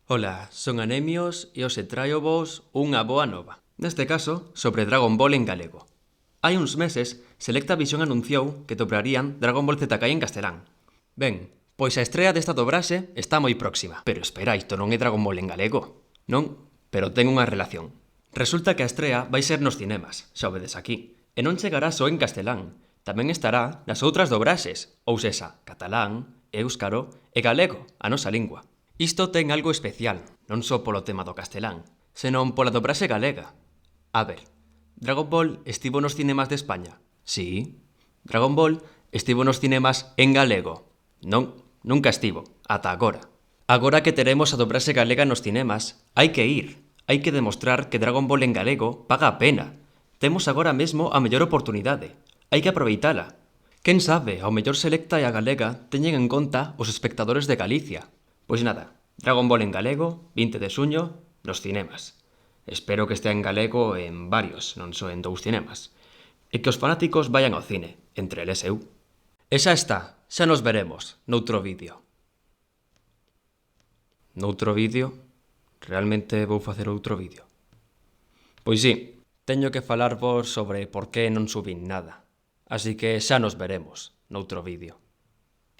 Ola, son Anemios e hoxe traio vos unha boa nova. Neste caso, sobre Dragon Ball en galego. Hai uns meses, Selecta Visión anunciou que dobrarían Dragon Ball Z Kai en castelán. Ben, pois a estrea desta dobraxe está moi próxima. Pero espera, isto non é Dragon Ball en galego. Non, pero ten unha relación. Resulta que a estrea vai ser nos cinemas, xa o vedes aquí. E non chegará só en castelán, tamén estará nas outras dobraxes, ou sexa, catalán, éuscaro e galego, a nosa lingua. Isto ten algo especial, non só polo tema do castelán, senón pola dobraxe galega. A ver, Dragon Ball estivo nos cinemas de España? Sí. Dragon Ball estivo nos cinemas en galego? Non, nunca estivo, ata agora. Agora que teremos a dobraxe galega nos cinemas, hai que ir. Hai que demostrar que Dragon Ball en galego paga a pena. Temos agora mesmo a mellor oportunidade. Hai que aproveitala. Quen sabe, ao mellor Selecta e a galega teñen en conta os espectadores de Galicia. Pois nada, Dragon Ball en galego, 20 de xuño, nos cinemas. Espero que estea en galego en varios, non só en 2 cinemas. E que os fanáticos vayan ao cine, entre eles eu. E xa está, xa nos veremos noutro vídeo. Noutro vídeo? Realmente vou facer outro vídeo? Pois sí, teño que falarvos sobre por que non subín nada. Así que xa nos veremos noutro vídeo.